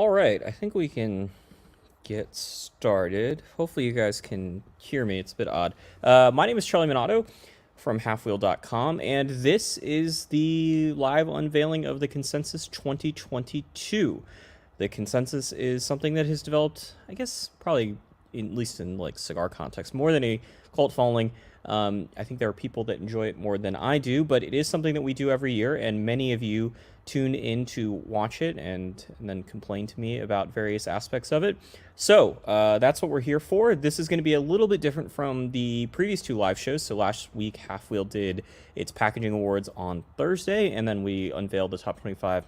All right, I think we can get started. Hopefully you guys can hear me. It's a bit odd. My name is Charlie Minato from halfwheel.com, and this is the live unveiling of the Consensus 2022. The Consensus is something that has developed, I guess, probably at least in like cigar context, more than a cult following. I think there are people that enjoy it more than I do, but it is something that we do every year, and many of you tune in to watch it and then complain to me about various aspects of it. So that's what we're here for. This is going to be a little bit different from the previous two live shows. So last week, Half Wheel did its packaging awards on Thursday, and then we unveiled the top 25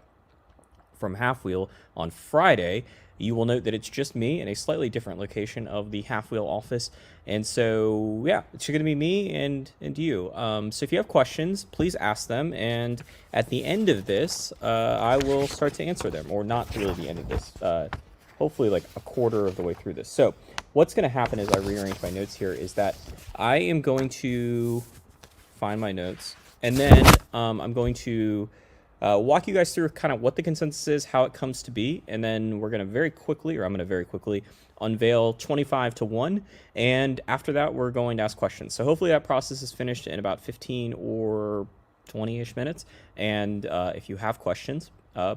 from Half Wheel on Friday. You will note that it's just me in a slightly different location of the Half Wheel office. And so, yeah, it's going to be me and you. So if you have questions, please ask them. And at the end of this, I will start to answer them. Or not really the end of this. Hopefully like a quarter of the way through this. So what's going to happen as I rearrange my notes here is that I am going to find my notes. And then I'm going to walk you guys through kind of what the consensus is, how it comes to be, and then we're going to very quickly unveil 25 to 1, and after that we're going to ask questions. So hopefully that process is finished in about 15 or 20-ish minutes, and if you have questions,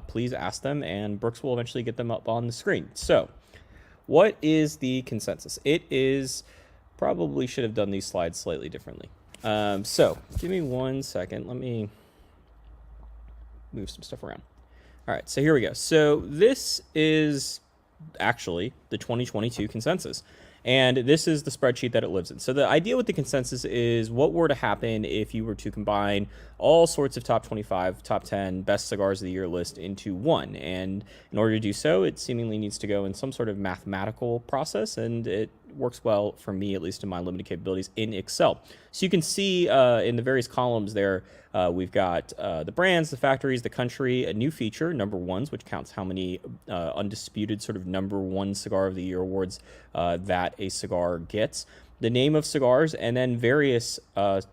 please ask them, and Brooks will eventually get them up on the screen. So what is the consensus? It is, probably should have done these slides slightly differently. So give me 1 second. Let me move some stuff around. All right, so here we go. So this is actually the 2022 consensus, and this is the spreadsheet that it lives in. So the idea with the consensus is what were to happen if you were to combine all sorts of top 25, top 10 best cigars of the year list into one. And in order to do so, it seemingly needs to go in some sort of mathematical process, and it works well for me, at least in my limited capabilities, in Excel. So you can see in the various columns there, we've got the brands, the factories, the country, a new feature, number ones, which counts how many undisputed sort of number one cigar of the year awards that a cigar gets, the name of cigars, and then various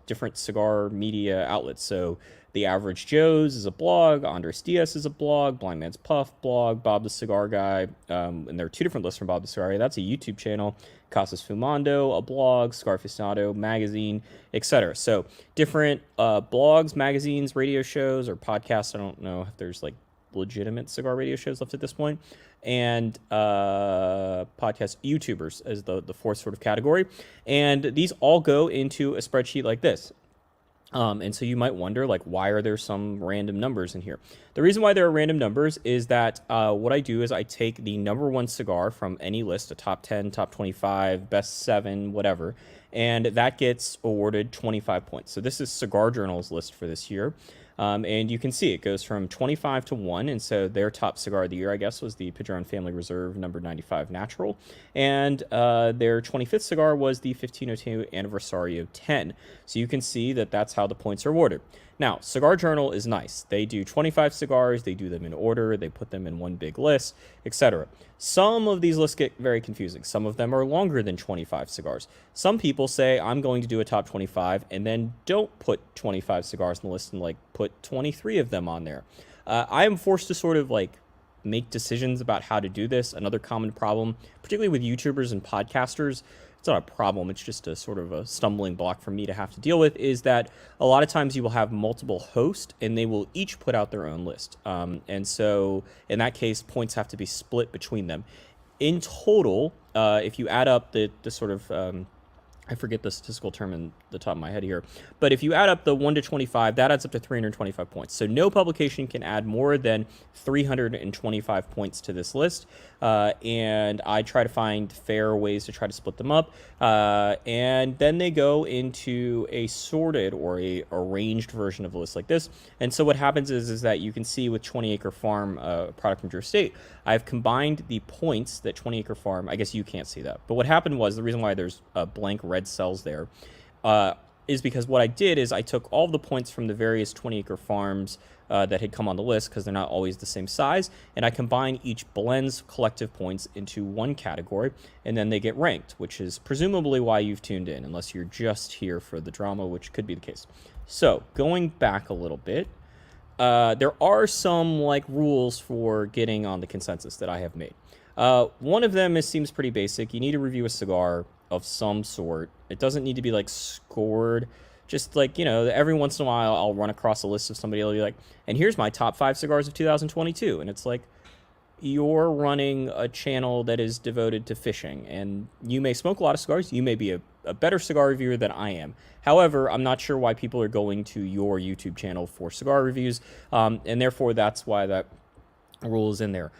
different cigar media outlets. So The Average Joe's is a blog, Andres Diaz is a blog, Blind Man's Puff blog, Bob the Cigar Guy, and there are two different lists from Bob the Cigar Guy. That's a YouTube channel, Casas Fumando, a blog, Cigar Aficionado magazine, etc. So different blogs, magazines, radio shows, or podcasts. I don't know if there's like legitimate cigar radio shows left at this point, and podcast YouTubers as the fourth sort of category. And these all go into a spreadsheet like this. And so you might wonder, like, why are there some random numbers in here? The reason why there are random numbers is that what I do is I take the number one cigar from any list, a top 10, top 25, best 7, whatever, and that gets awarded 25 points. So this is Cigar Journal's list for this year. And you can see it goes from 25 to 1, and so their top cigar of the year, I guess, was the Padron Family Reserve number 95 Natural, and their 25th cigar was the 1502 Anniversario 10. So you can see that that's how the points are awarded. Now, Cigar Journal is nice. They do 25 cigars, they do them in order, they put them in one big list, etc. Some of these lists get very confusing. Some of them are longer than 25 cigars. Some people say, I'm going to do a top 25, and then don't put 25 cigars on the list and like put 23 of them on there. I am forced to sort of like make decisions about how to do this. Another common problem, particularly with YouTubers and podcasters, it's not a problem, it's just a sort of a stumbling block for me to have to deal with, is that a lot of times you will have multiple hosts and they will each put out their own list. And so in that case, points have to be split between them. In total, if you add up the sort of, I forget the statistical term in the top of my head here, but if you add up the 1 to 25, that adds up to 325 points. So no publication can add more than 325 points to this list, and I try to find fair ways to try to split them up, and then they go into a sorted or a arranged version of a list like this. And so what happens is that you can see with 20 Acre Farm, product from Drew State, I've combined the points that 20 Acre Farm, I guess you can't see that, but what happened was, the reason why there's blank red cells there is because what I did is I took all the points from the various 20 Acre Farms that had come on the list, because they're not always the same size, and I combine each blend's collective points into one category, and then they get ranked, which is presumably why you've tuned in, unless you're just here for the drama, which could be the case. So going back a little bit, there are some like rules for getting on the consensus that I have made. One of them seems pretty basic. You need to review a cigar of some sort. It doesn't need to be like scored. Just like, every once in a while I'll run across a list of somebody who'll be like, and here's my top 5 cigars of 2022. And it's like, you're running a channel that is devoted to fishing, and you may smoke a lot of cigars. You may be a better cigar reviewer than I am. However, I'm not sure why people are going to your YouTube channel for cigar reviews, and therefore that's why that rule is in there.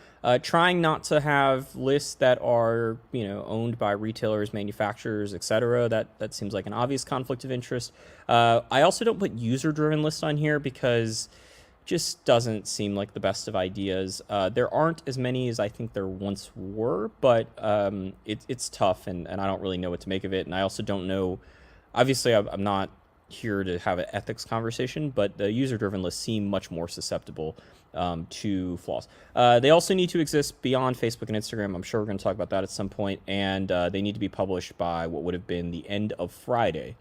Trying not to have lists that are, owned by retailers, manufacturers, etc. That seems like an obvious conflict of interest. I also don't put user-driven lists on here because just doesn't seem like the best of ideas. There aren't as many as I think there once were, but it's tough, and I don't really know what to make of it. And I also don't know, obviously I'm not here to have an ethics conversation, but the user-driven lists seem much more susceptible to flaws. They also need to exist beyond Facebook and Instagram. I'm sure we're going to talk about that at some point, and they need to be published by what would have been the end of Friday.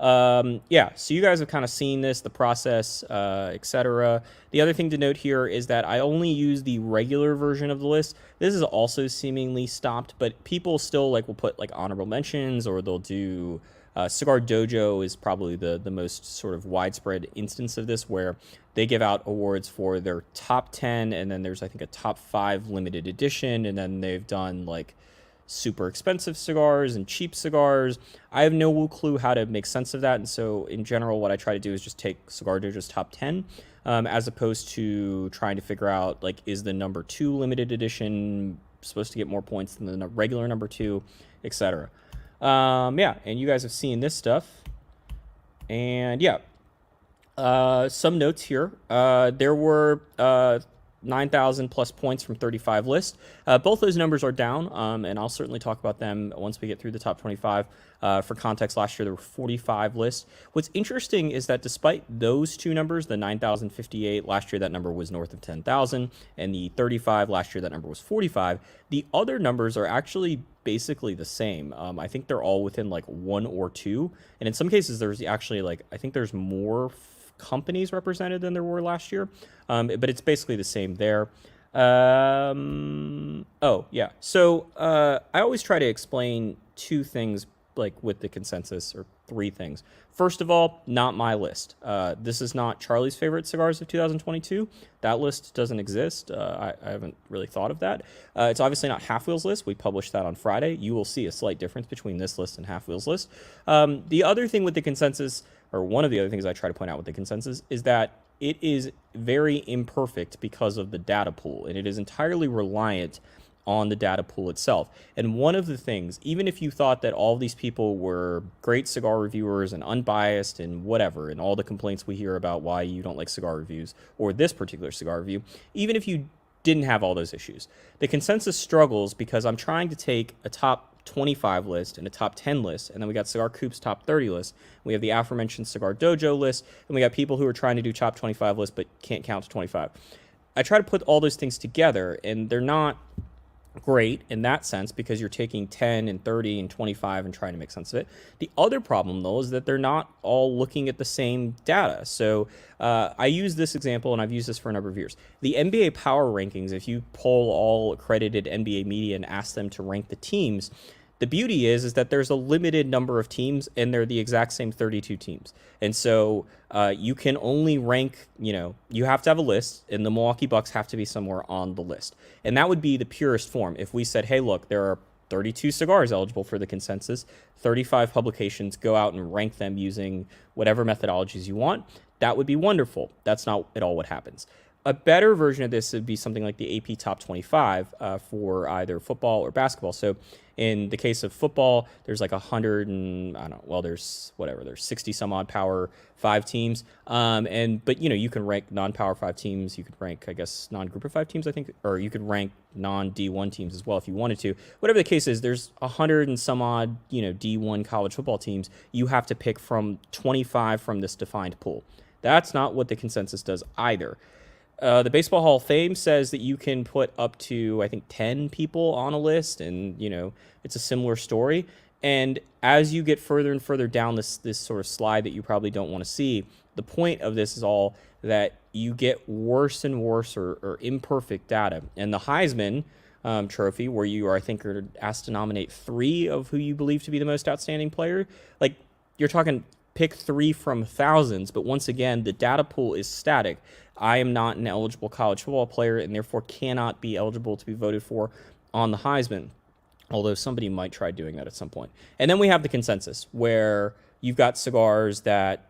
Yeah, so you guys have kind of seen this, the process, etc. The other thing to note here is that I only use the regular version of the list. This is also seemingly stopped, but people still will put honorable mentions, or they'll do Cigar Dojo is probably the most sort of widespread instance of this, where they give out awards for their top 10, and then there's I think a top 5 limited edition, and then they've done super expensive cigars and cheap cigars. I have no clue how to make sense of that, and so in general what I try to do is just take Cigar Dojo's top 10, as opposed to trying to figure out is the number 2 limited edition supposed to get more points than the regular number 2, etc. Yeah, and you guys have seen this stuff, and yeah, some notes here. There were 9,000 plus points from 35 lists. Both those numbers are down, and I'll certainly talk about them once we get through the top 25. For context, last year there were 45 lists. What's interesting is that despite those two numbers, the 9,058, last year that number was north of 10,000, and the 35, last year that number was 45, the other numbers are actually basically the same. I think they're all within 1 or 2, and in some cases there's actually I think there's more companies represented than there were last year, but it's basically the same there. Oh yeah, so I always try to explain 2 things with the consensus, or 3 things. First of all, not my list. This is not Charlie's favorite cigars of 2022. That list doesn't exist. I haven't really thought of that. It's obviously not Halfwheel's list. We published that on Friday. You will see a slight difference between this list and Halfwheel's list. The other thing with the consensus, or one of the other things I try to point out with the consensus, is that it is very imperfect because of the data pool, and it is entirely reliant on the data pool itself. And one of the things, even if you thought that all these people were great cigar reviewers and unbiased and whatever, and all the complaints we hear about why you don't like cigar reviews or this particular cigar review, even if you didn't have all those issues, the consensus struggles because I'm trying to take a top 25 list and a top 10 list, and then we got Cigar Coop's top 30 list. We have the aforementioned Cigar Dojo list, and we got people who are trying to do top 25 lists but can't count to 25. I try to put all those things together, and they're not great in that sense because you're taking 10 and 30 and 25 and trying to make sense of it. The other problem, though, is that they're not all looking at the same data. So I use this example, and I've used this for a number of years. The NBA power rankings, if you poll all accredited NBA media and ask them to rank the teams, the beauty is that there's a limited number of teams, and they're the exact same 32 teams. And so you can only rank, you have to have a list, and the Milwaukee Bucks have to be somewhere on the list. And that would be the purest form. If we said, hey, look, there are 32 cigars eligible for the consensus, 35 publications, go out and rank them using whatever methodologies you want, that would be wonderful. That's not at all what happens. A better version of this would be something like the AP Top 25 for either football or basketball. So in the case of football, there's 100 and, I don't know, well, there's 60 some odd Power 5 teams. But you can rank non-Power 5 teams. You could rank, I guess, non-Group of 5 teams, I think, or you could rank non-D1 teams as well if you wanted to. Whatever the case is, there's 100 and some odd, D1 college football teams. You have to pick from 25 from this defined pool. That's not what the consensus does either. The Baseball Hall of Fame says that you can put up to, I think, 10 people on a list, and, it's a similar story. And as you get further and further down this sort of slide that you probably don't want to see, the point of this is all that you get worse and worse or imperfect data. And the Heisman trophy, where you are, I think, are asked to nominate 3 of who you believe to be the most outstanding player, like, you're talking pick 3 from thousands, but once again, the data pool is static. I am not an eligible college football player and therefore cannot be eligible to be voted for on the Heisman, although somebody might try doing that at some point. And then we have the consensus, where you've got cigars that,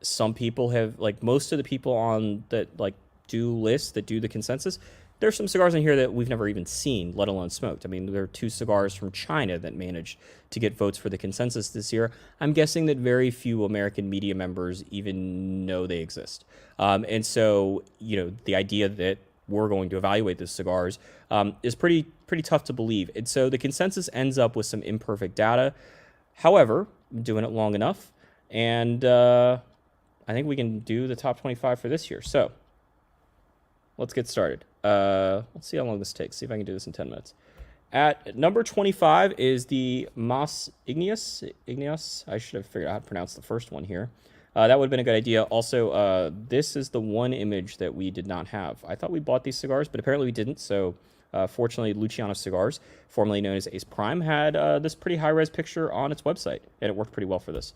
some people have, like, most of the people on that, like, do lists that do the consensus, there's some cigars in here that we've never even seen, let alone smoked. I mean, there are 2 cigars from China that managed to get votes for the consensus this year. I'm guessing that very few American media members even know they exist. And so, the idea that we're going to evaluate those cigars is pretty tough to believe. And so the consensus ends up with some imperfect data. However, I'm doing it long enough, and I think we can do the top 25 for this year. So let's get started. Let's see how long this takes. See if I can do this in 10 minutes. At number 25 is the Mas Igneous. I should have figured out how to pronounce the first one here. That would have been a good idea. Also, this is the one image that we did not have. I thought we bought these cigars, but apparently we didn't. So fortunately, Luciano Cigars, formerly known as Ace Prime, had this pretty high-res picture on its website, and it worked pretty well for this.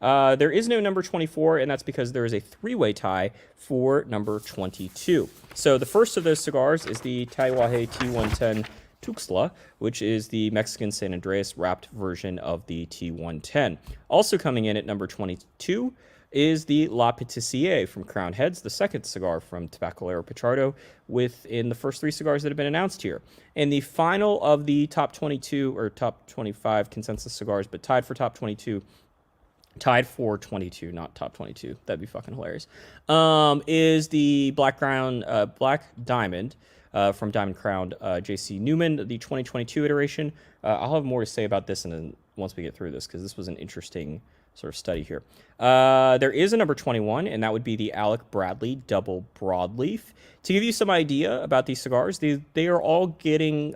There is no number 24, and that's because there is a 3-way tie for number 22. So the first of those cigars is the Taiwahe T110 Tuxtla, which is the Mexican San Andreas wrapped version of the T110. Also coming in at number 22 is the La Patissier from Crown Heads, the second cigar from Tabacalero Pichardo, within the first 3 cigars that have been announced here. And the final of the top 22 or top 25 consensus cigars, but tied for 22, not top 22. That'd be fucking hilarious. Is the Black Diamond from Diamond Crown J.C. Newman, the 2022 iteration. I'll have more to say about this once we get through this, because this was an interesting sort of study here. There is a number 21, and that would be the Alec Bradley Double Broadleaf. To give you some idea about these cigars, they are all getting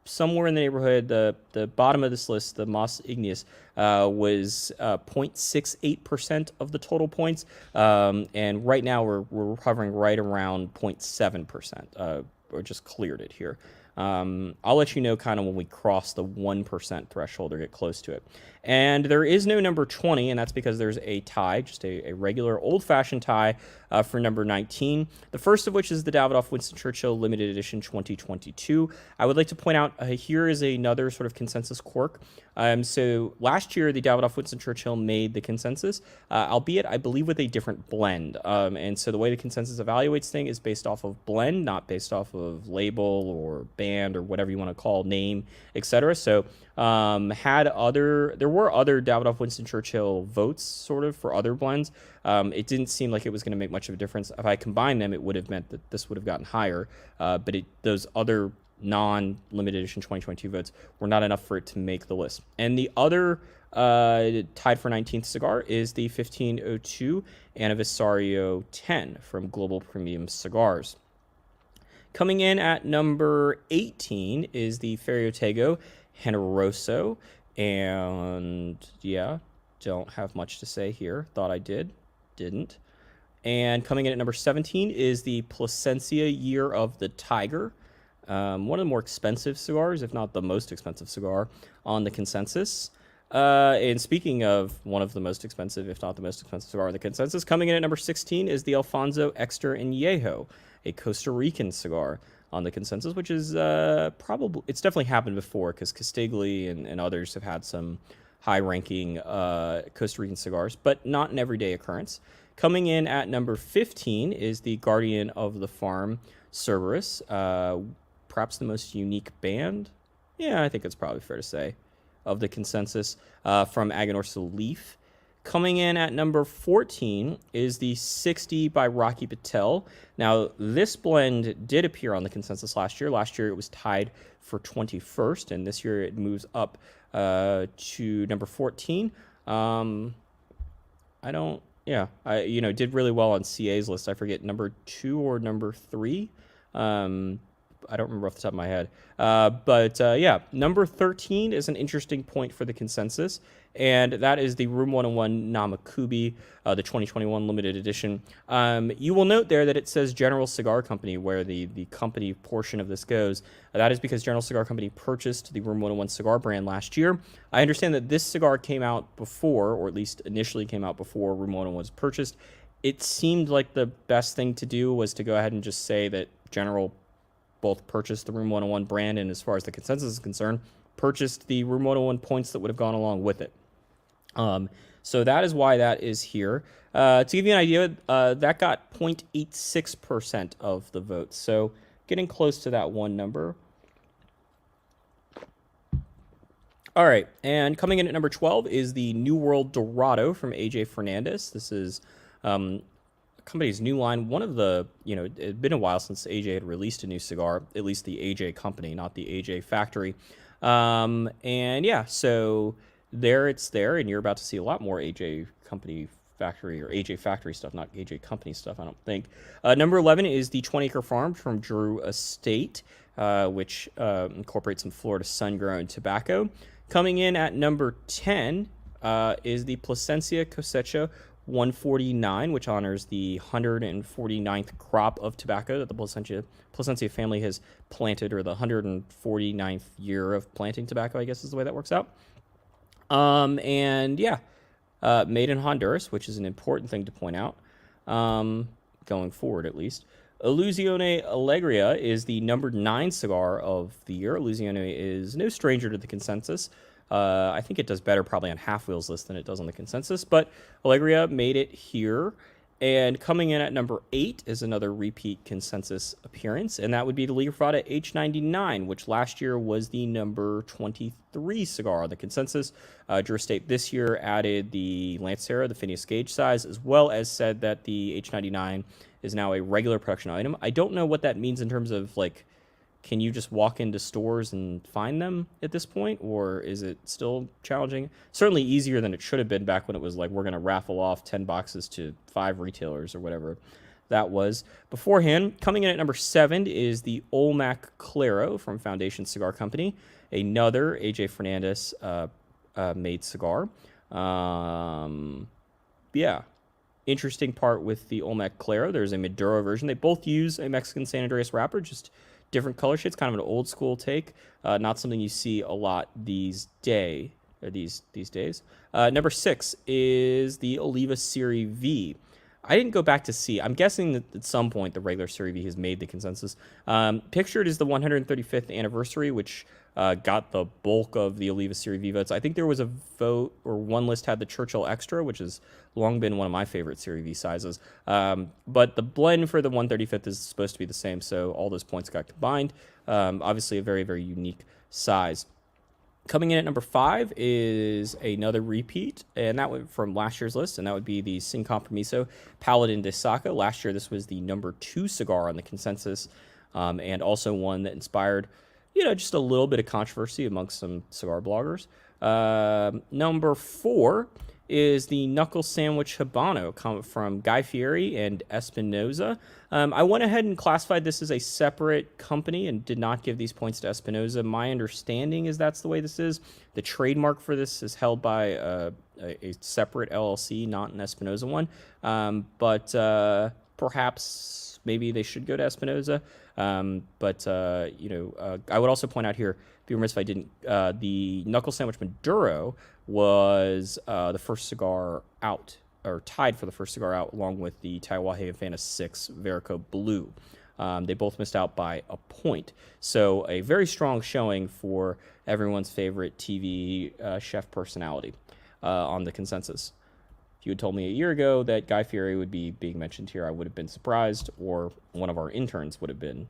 somewhere in the neighborhood. The bottom of this list, the Mas Igneous, was 0.68% of the total points, and right now we're hovering right around 0.7%. Or just cleared it here. I'll let you know kind of when we cross the 1% threshold or get close to it. And there is no number 20, and that's because there's a tie, just a regular old-fashioned tie for number 19. The first of which is the Davidoff Winston Churchill Limited Edition 2022. I would like to point out here is another sort of consensus quirk. So last year, the Davidoff Winston Churchill made the consensus, albeit, I believe, with a different blend. And so the way the consensus evaluates things is based off of blend, not based off of label or band or whatever you want to call, name, etc. So there were other Davidoff Winston Churchill votes sort of for other blends. It didn't seem like it was going to make much of a difference. If I combined them, it would have meant that this would have gotten higher. But those other non-limited edition 2022 votes were not enough for it to make the list. And the other tied for 19th cigar is the 1502 Aniversario 10 from Global Premium Cigars. Coming in at number 18 is the Ferriotego Generoso, and yeah, don't have much to say here. Thought I didn't. And coming in at number 17 is the Plasencia Year of the Tiger, one of the more expensive cigars, if not the most expensive cigar on the consensus. And speaking of one of the most expensive, if not the most expensive cigar on the consensus, coming in at number 16 is the Alfonso Exter Añejo, a Costa Rican cigar on the consensus, which is it's definitely happened before, because Castigli and others have had some high-ranking Costa Rican cigars, but not an everyday occurrence. Coming in at number 15 is the Guardian of the Farm Cerberus, perhaps the most unique band. Yeah, I think it's probably fair to say, of the consensus, from Aganorsa Leaf. Coming in at number 14 is the 60 by Rocky Patel. Now, this blend did appear on the consensus last year. Last year, it was tied for 21st, and this year it moves up to number 14. Did really well on CA's list. I forget number 2 or number 3. I don't remember off the top of my head. Yeah, number 13 is an interesting point for the consensus, and that is the Room 101 Namakubi, the 2021 limited edition. You will note there that it says General Cigar Company, where the company portion of this goes. That is because General Cigar Company purchased the Room 101 cigar brand last year. I understand that this cigar came out before, or at least initially came out before Room 101 was purchased. It seemed like the best thing to do was to go ahead and just say that General both purchased the Room 101 brand, and as far as the consensus is concerned, purchased the Room 101 points that would have gone along with it. So that is why that is here. To give you an idea, that got 0.86% of the votes, so getting close to that one number. All right, and coming in at number 12 is the New World Dorado from AJ Fernandez. This is company's new line. One of the, it had been a while since AJ had released a new cigar, at least the AJ company, not the AJ factory. And yeah, so it's there, and you're about to see a lot more AJ company factory or AJ factory stuff, not AJ company stuff, I don't think. Number 11 is the 20 Acre Farm from Drew Estate, which incorporates some Florida sun-grown tobacco. Coming in at number 10 is the Plasencia Cosecha 149, which honors the 149th crop of tobacco that the Plasencia family has planted, or the 149th year of planting tobacco, I guess is the way that works out. And yeah, made in Honduras, which is an important thing to point out, going forward at least. Illusione Alegria is the number 9 cigar of the year. Illusione is no stranger to the consensus. I think it does better probably on Half-Wheel's list than it does on the consensus, but Alegria made it here. And coming in at number 8 is another repeat consensus appearance, and that would be the Liga Privada H99, which last year was the number 23 cigar on the consensus. Drew Estate this year added the Lancero, the Phineas Gage size, as well as said that the H99 is now a regular production item. I don't know what that means in terms of, like, can you just walk into stores and find them at this point, or is it still challenging? Certainly easier than it should have been back when it was like, we're going to raffle off 10 boxes to 5 retailers or whatever that was. Beforehand, coming in at number 7 is the Olmec Claro from Foundation Cigar Company, another AJ Fernandez made cigar. Yeah. Interesting part with the Olmec Claro, there's a Maduro version. They both use a Mexican San Andreas wrapper, just different color shades, kind of an old school take. Not something you see a lot these days. Number 6 is the Oliva Serie V. I didn't go back to see. I'm guessing that at some point the regular Serie V has made the consensus. Pictured is the 135th anniversary, which got the bulk of the Oliva Serie V votes. I think there was a vote, or one list had the Churchill Extra, which has long been one of my favorite Serie V sizes. But the blend for the 135th is supposed to be the same, so all those points got combined. Obviously a very, very unique size. Coming in at number 5 is another repeat, and that went from last year's list, and that would be the Sin Compromiso Paladin de Saca. Last year, this was the number 2 cigar on the consensus, and also one that inspired, just a little bit of controversy amongst some cigar bloggers. Number 4 is the Knuckle Sandwich Habano from Guy Fieri and Espinoza. I went ahead and classified this as a separate company and did not give these points to Espinoza. My understanding is that's the way this is. The trademark for this is held by a separate LLC, not an Espinoza one. But perhaps maybe they should go to Espinoza. I would also point out here, be remiss if I didn't, the Knuckle Sandwich Maduro was the first cigar out, or tied for the first cigar out, along with the Taiwahe Havana 6 Verico Blue. They both missed out by a point. So a very strong showing for everyone's favorite TV chef personality on the consensus. If you had told me a year ago that Guy Fieri would be being mentioned here, I would have been surprised, or one of our interns would have been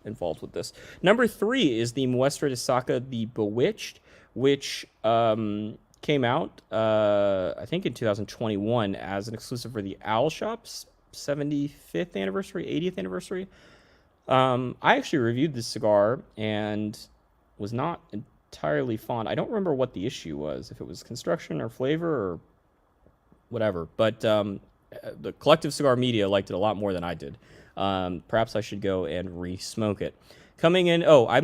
involved with this. Number 3 is the Muestra de Saca, the Bewitched, which came out, I think, in 2021 as an exclusive for the Owl Shop's 75th anniversary, 80th anniversary. I actually reviewed this cigar and was not entirely fond. I don't remember what the issue was, if it was construction or flavor or whatever, but the collective cigar media liked it a lot more than I did. Perhaps I should go and re-smoke it. Coming in, oh, I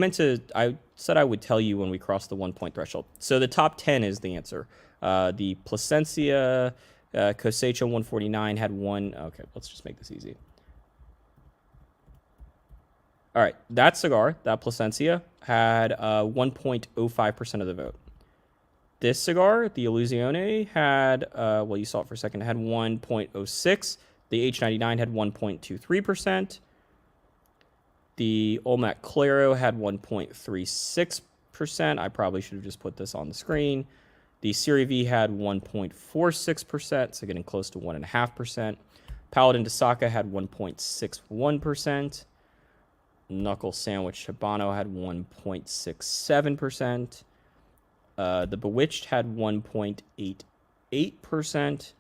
said I would tell you when we cross the 1 point threshold. So the top 10 is the answer. The Plasencia Cosecha 149 had one. Okay, let's just make this easy. All right, that cigar, that Plasencia, had 1.05% of the vote. This cigar, the Illusione, had, well, you saw it for a second, it had 1.06. The H99 had 1.23%. The Olmec Claro had 1.36%. I probably should have just put this on the screen. The Serie V had 1.46%, so getting close to 1.5%. Paladin de Saka had 1.61%. Knuckle Sandwich Habano had 1.67%. The Bewitched had 1.88%.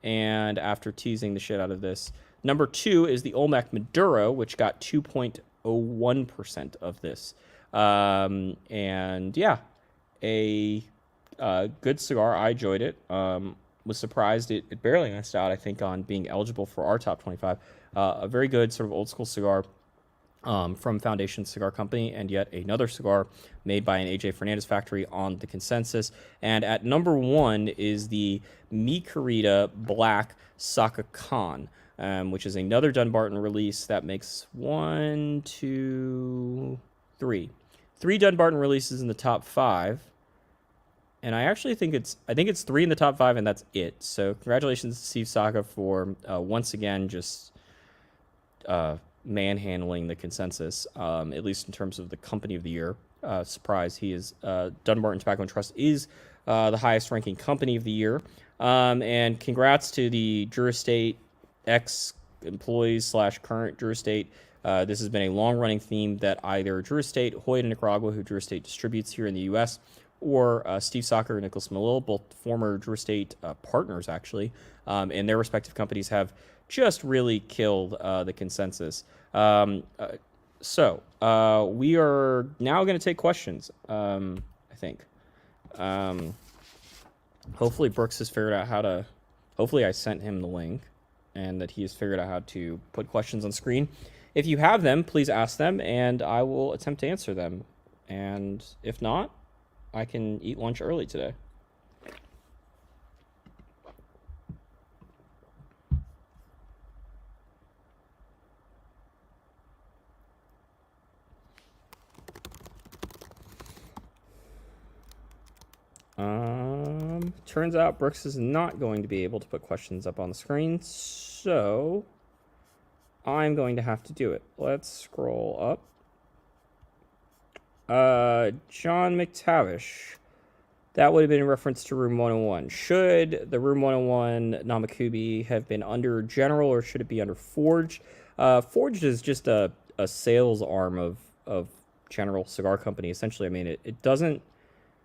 And after teasing the shit out of this, number 2 is the Olmec Maduro, which got 2.01% of this. And yeah, a good cigar. I enjoyed it. Was surprised it barely missed out, I think, on being eligible for our top 25. A very good sort of old school cigar. From Foundation Cigar Company, and yet another cigar made by an AJ Fernandez factory on the consensus. And at number 1 is the Mi Querida Black Saka Khan, which is another Dunbarton release that makes 1, 2, 3. 3 Dunbarton releases in the top 5. And I actually think it's 3 in the top 5, and that's it. So congratulations to Steve Saka for once again just manhandling the consensus, at least in terms of the company of the year. Surprise, he is Dunbarton Tobacco and Trust is the highest ranking company of the year. And congrats to the Jurastate ex-employees / current Jurastate. This has been a long-running theme that either Jurastate, Hoyt in Nicaragua, who Jurastate distributes here in the U.S., or Steve Saka and Nicholas Malil, both former Jurastate partners, actually, and their respective companies have just really killed the consensus. So we are now going to take questions, I think. Hopefully Brooks has figured out how to... Hopefully I sent him the link and that he has figured out how to put questions on screen. If you have them, please ask them, and I will attempt to answer them. And if not, I can eat lunch early today. Turns out Brooks is not going to be able to put questions up on the screen, so I'm going to have to do it. Let's scroll up. John McTavish. That would have been in reference to Room 101. Should the Room 101 Namakubi have been under General, or should it be under Forged? Forged is just a sales arm of General Cigar Company, essentially. I mean, it doesn't...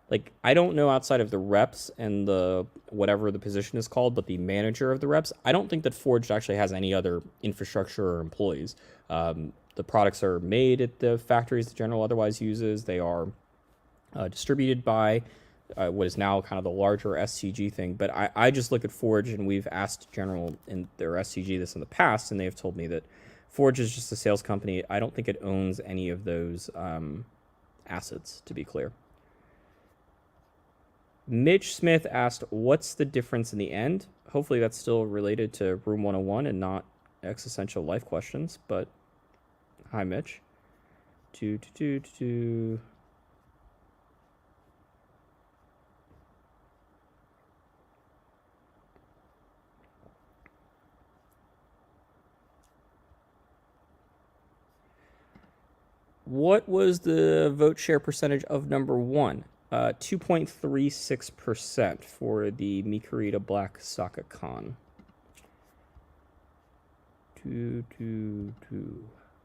Like, I don't know outside of the reps and the whatever the position is called, but the manager of the reps, I don't think that Forged actually has any other infrastructure or employees. The products are made at the factories the General otherwise uses. They are distributed by what is now kind of the larger SCG thing. But I just look at Forge, and we've asked General in their SCG this in the past, and they've told me that Forge is just a sales company. I don't think it owns any of those assets, to be clear. Mitch Smith asked, what's the difference in the end? Hopefully that's still related to Room 101 and not existential life questions, but hi, Mitch. What was the vote share percentage of number 1? 2.36% for the Mi Querida Black Saka Khan.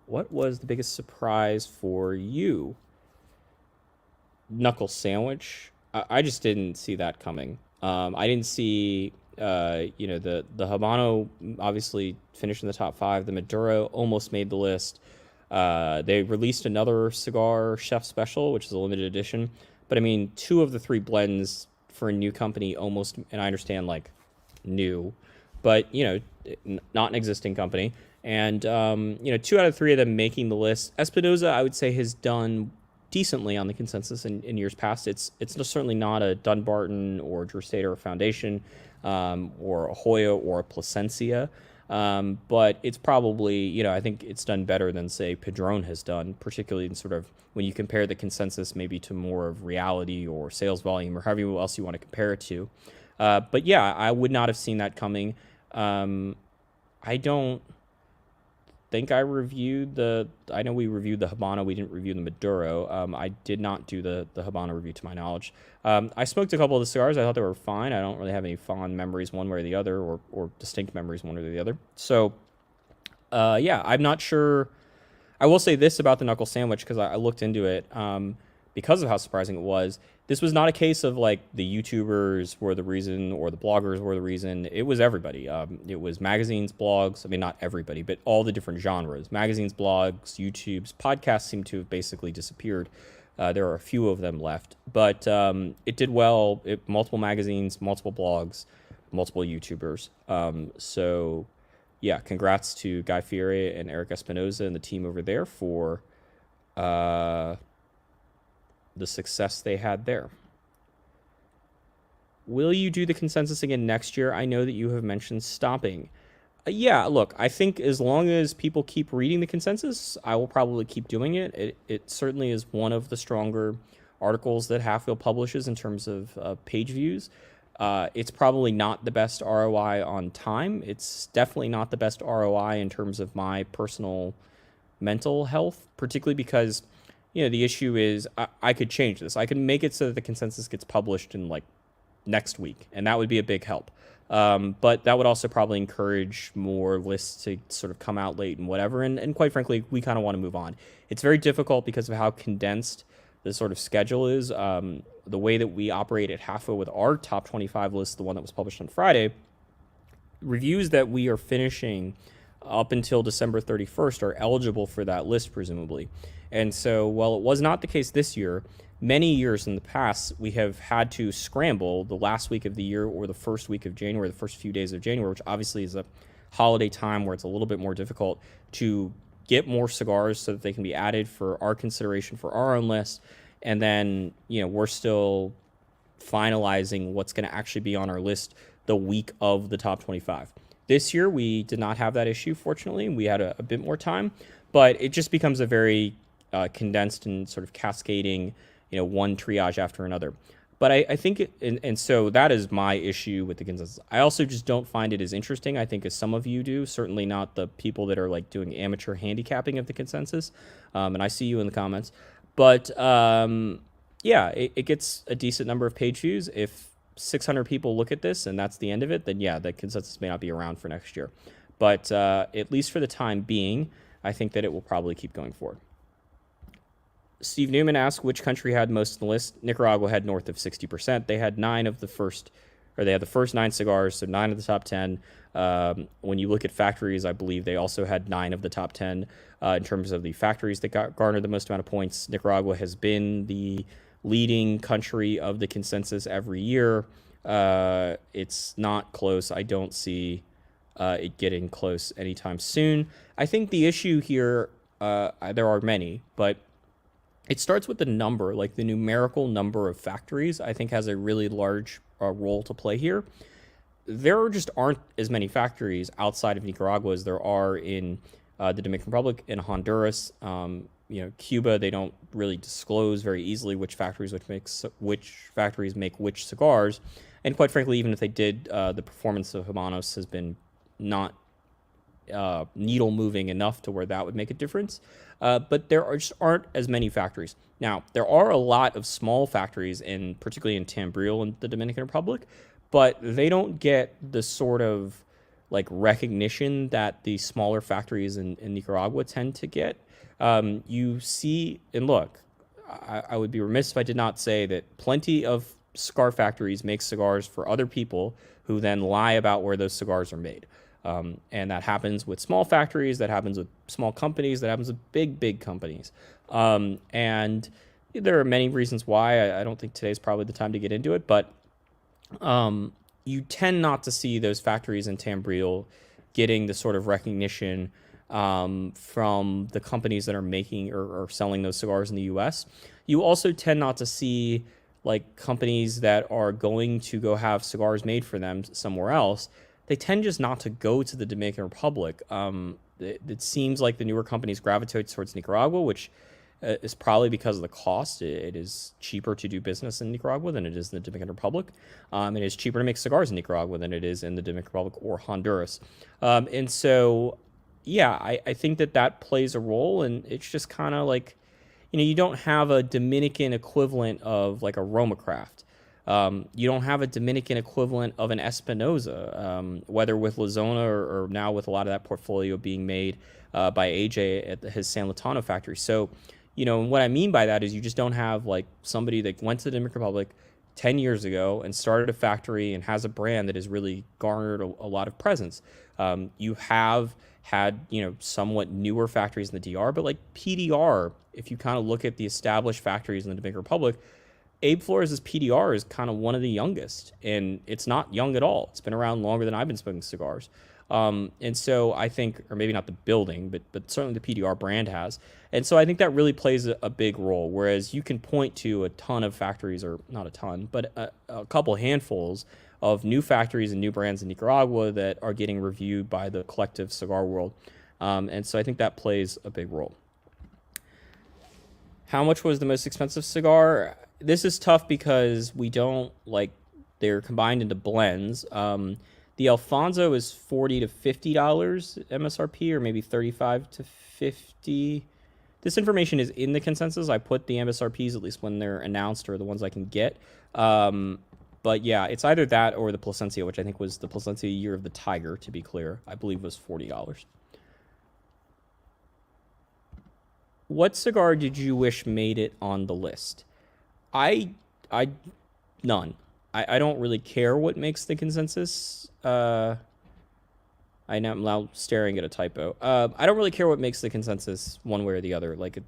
What was the biggest surprise for you? Knuckle Sandwich. I just didn't see that coming. I didn't see, the Habano obviously finished in the top 5. The Maduro almost made the list. They released another cigar chef special, which is a limited edition. But I mean, 2 of the 3 blends for a new company almost, and I understand like new, but not an existing company. And 2 out of 3 of them making the list. Espinosa, I would say, has done decently on the consensus in years past. It's certainly not a Dunbarton or Drew Stater or Foundation, or a Hoya or a Plasencia. But it's probably, I think it's done better than, say, Padron has done, particularly in sort of when you compare the consensus maybe to more of reality or sales volume or however else you want to compare it to. But yeah, I would not have seen that coming. I don't think I reviewed I know we reviewed the Habano. We didn't review the Maduro. I did not do the Habano review to my knowledge. I smoked a couple of the cigars. I thought they were fine. I don't really have any fond memories one way or the other, or distinct memories one way or the other. So, yeah, I'm not sure. I will say this about the knuckle sandwich, because I looked into it, because of how surprising it was. This was not a case of like the YouTubers were the reason or the bloggers were the reason. It was everybody. It was magazines, blogs. I mean, not everybody, but all the different genres. Magazines, blogs, YouTubes, podcasts seem to have basically disappeared. There are a few of them left, but it did well. Multiple magazines, multiple blogs, multiple YouTubers. So, yeah, congrats to Guy Fieri and Eric Espinosa and the team over there for the success they had there. Will you do the consensus again next year? I know that you have mentioned stopping. Yeah, look, I think as long as people keep reading the consensus, I will probably keep doing it. It certainly is one of the stronger articles that Half-Wheel publishes in terms of page views. It's probably not the best ROI on time. It's definitely not the best ROI in terms of my personal mental health, particularly because the issue is I could change this. I could make it so that the consensus gets published in like next week, and that would be a big help. But that would also probably encourage more lists to sort of come out late and whatever. And quite frankly, we kind of want to move on. It's very difficult because of how condensed the sort of schedule is. The way that we operate at Half-Wheel with our top 25 list, the one that was published on Friday, reviews that we are finishing up until December 31st are eligible for that list, presumably. And so, while it was not the case this year, many years in the past, we have had to scramble the last week of the year or the first week of January, the first few days of January, which obviously is a holiday time where it's a little bit more difficult to get more cigars so that they can be added for our consideration for our own list. And then, we're still finalizing what's going to actually be on our list the week of the top 25. This year, we did not have that issue, fortunately. We had a bit more time, but it just becomes a very condensed and sort of cascading, one triage after another. But I think, and so that is my issue with the consensus. I also just don't find it as interesting, I think, as some of you do. Certainly not the people that are like doing amateur handicapping of the consensus. And I see you in the comments. But yeah, it gets a decent number of page views. If 600 people look at this and that's the end of it, then yeah, the consensus may not be around for next year. But at least for the time being, I think that it will probably keep going forward. Steve Newman asked which country had most on the list. Nicaragua had north of 60%. They had the first 9 cigars, so 9 of the top 10. When you look at factories, I believe they also had 9 of the top 10 in terms of the factories that garnered the most amount of points. Nicaragua has been the leading country of the consensus every year. It's not close. I don't see it getting close anytime soon. I think the issue here, there are many, but it starts with the number, like the numerical number of factories, I think has a really large role to play here. There just aren't as many factories outside of Nicaragua as there are in the Dominican Republic and Honduras. Cuba, they don't really disclose very easily which factories make which cigars. And quite frankly, even if they did, the performance of Habanos has been not needle moving enough to where that would make a difference. But there just aren't as many factories. Now, there are a lot of small factories, particularly in Tamboril in the Dominican Republic, but they don't get the sort of like recognition that the smaller factories in Nicaragua tend to get. You see, and look, I would be remiss if I did not say that plenty of cigar factories make cigars for other people who then lie about where those cigars are made. And that happens with small factories, that happens with small companies, that happens with big companies. And there are many reasons why. I don't think today's probably the time to get into it, but you tend not to see those factories in Tamboril getting the sort of recognition from the companies that are making or selling those cigars in the U.S. You also tend not to see like companies that are going to go have cigars made for them somewhere else. They tend just not to go to the Dominican Republic. It seems like the newer companies gravitate towards Nicaragua, which is probably because of the cost. It is cheaper to do business in Nicaragua than it is in the Dominican Republic. It is cheaper to make cigars in Nicaragua than it is in the Dominican Republic or Honduras. And so, yeah, I think that plays a role, and it's just kind of like, you don't have a Dominican equivalent of like a Roma Craft. You don't have a Dominican equivalent of an Espinosa, whether with La Zona or now with a lot of that portfolio being made by AJ at his San Latano factory. So, and what I mean by that is you just don't have like somebody that went to the Dominican Republic 10 years ago and started a factory and has a brand that has really garnered a lot of presence. You have had, somewhat newer factories in the DR, but like PDR, if you kind of look at the established factories in the Dominican Republic, Abe Flores' PDR is kind of one of the youngest, and it's not young at all. It's been around longer than I've been smoking cigars. And so I think, or maybe not the building, but certainly the PDR brand has. And so I think that really plays a big role, whereas you can point to a ton of factories, or not a ton, but a couple handfuls of new factories and new brands in Nicaragua that are getting reviewed by the collective cigar world. And so I think that plays a big role. How much was the most expensive cigar? This is tough because we don't they're combined into blends. The Alfonso is $40 to $50 MSRP, or maybe $35 to $50. This information is in the consensus. I put the MSRPs, at least when they're announced, or the ones I can get. But yeah, it's either that or the Plasencia, which I think was the Plasencia Year of the Tiger, to be clear. I believe was $40. What cigar did you wish made it on the list? None. I don't really care what makes the consensus. I know I'm now staring at a typo. I don't really care what makes the consensus one way or the other. Like,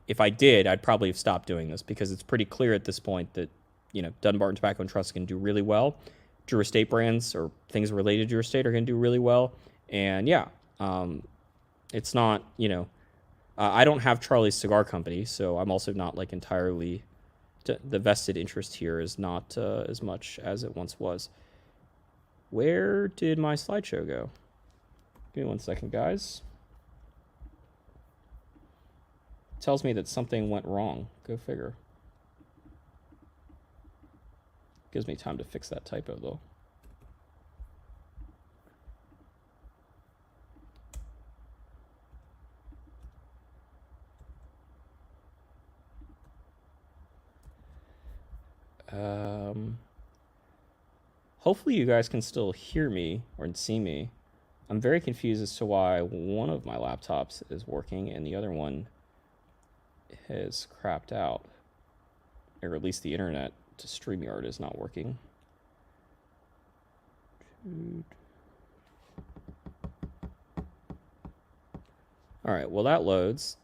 if I did, I'd probably have stopped doing this, because it's pretty clear at this point that, Dunbarton Tobacco and Trust can do really well. Drew Estate brands or things related to Drew Estate are going to do really well. And yeah, it's not, I don't have Charlie's Cigar Company, so I'm also not entirely, the vested interest here is not as much as it once was. Where did my slideshow go? Give me 1 second, guys. It tells me that something went wrong. Go figure. Gives me time to fix that typo, though. Hopefully you guys can still hear me or see me. I'm very confused as to why one of my laptops is working and the other one has crapped out. Or at least the internet to StreamYard is not working. Alright, well that loads.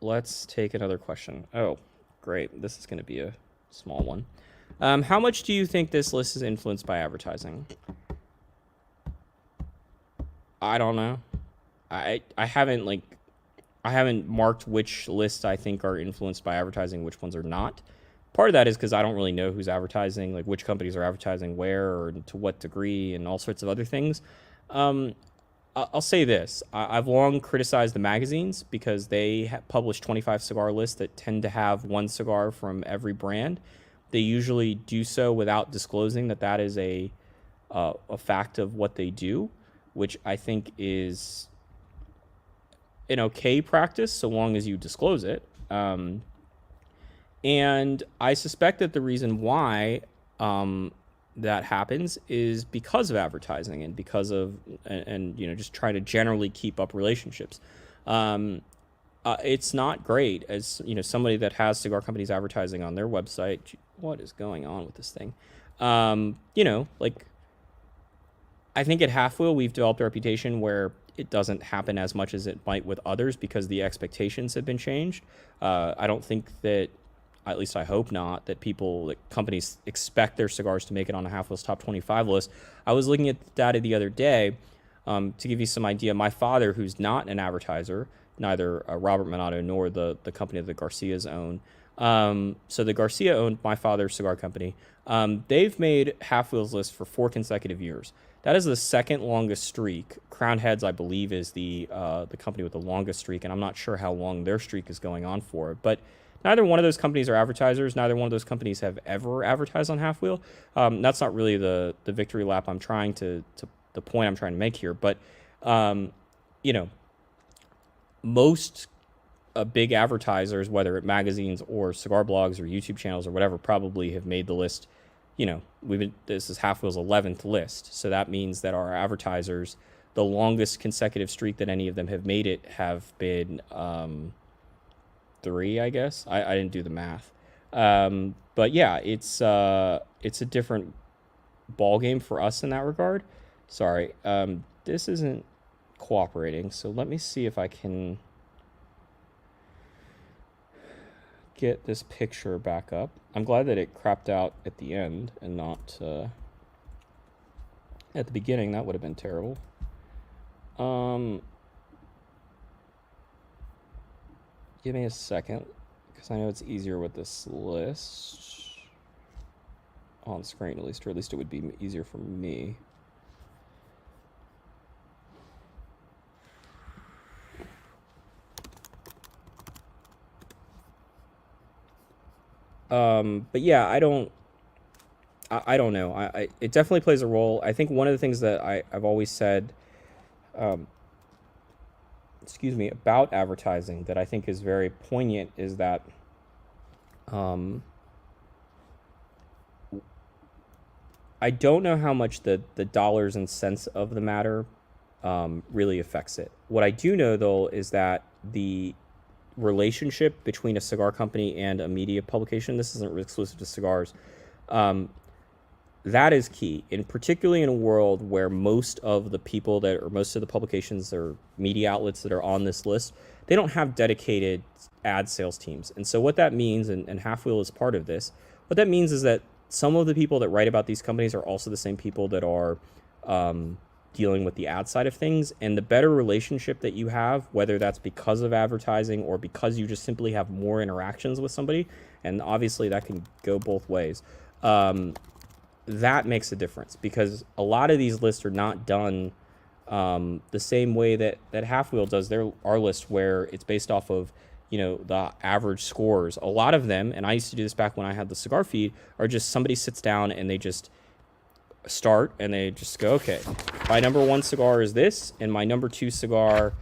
Let's take another question. Oh, great. This is going to be a small one. How much do you think this list is influenced by advertising? I don't know. I haven't marked which lists I think are influenced by advertising, which ones are not. Part of that is because I don't really know who's advertising, like which companies are advertising where or to what degree and all sorts of other things. I'll say this. I've long criticized the magazines because they publish 25 cigar lists that tend to have one cigar from every brand. They usually do so without disclosing that is a fact of what they do, which I think is an okay practice so long as you disclose it. And I suspect that the reason why that happens is because of advertising and because of just trying to generally keep up relationships. It's not great as somebody that has cigar companies advertising on their website. What is going on with this thing? I think at Halfwheel we've developed a reputation where it doesn't happen as much as it might with others because the expectations have been changed. I don't think that, at least I hope not, that companies expect their cigars to make it on a Halfwheel's top 25 list. I was looking at the data the other day. To give you some idea, my father, who's not an advertiser, neither Robert Minato nor the company that the Garcias own. So the Garcia owned my father's cigar company. They've made Half Wheels list for 4 consecutive years. That is the second longest streak. Crown Heads, I believe, is the company with the longest streak, and I'm not sure how long their streak is going on for. But neither one of those companies are advertisers. Neither one of those companies have ever advertised on Half Wheel. That's not really the victory lap I'm trying to the point I'm trying to make here. But you know, most big advertisers, whether it magazines or cigar blogs or YouTube channels or whatever, probably have made the list. This is Half Wheel's 11th list, so that means that our advertisers, the longest consecutive streak that any of them have made it, have been 3, I guess. I didn't do the math, but yeah, it's a different ball game for us in that regard. Sorry, this isn't cooperating, so let me see if I can get this picture back up. I'm glad that it crapped out at the end and not at the beginning. That would have been terrible. Give me a second, because I know it's easier with this list on screen, at least, or at least it would be easier for me. But yeah, I don't know. It definitely plays a role. I think one of the things that I've always said, about advertising that I think is very poignant is that, I don't know how much the dollars and cents of the matter, really affects it. What I do know, though, is that the relationship between a cigar company and a media publication, this isn't exclusive to cigars, that is key, and particularly in a world where most of the people most of the publications or media outlets that are on this list, they don't have dedicated ad sales teams. And so what that means, and Half Wheel is part of this, what that means is that some of the people that write about these companies are also the same people that are dealing with the ad side of things. And the better relationship that you have, whether that's because of advertising or because you just simply have more interactions with somebody, and obviously that can go both ways, that makes a difference, because a lot of these lists are not done the same way that Half Wheel does our list, where it's based off of the average scores. A lot of them, and I used to do this back when I had the cigar feed, are just somebody sits down and they just start and they just go, okay, my number 1 cigar is this, and my number 2 cigar,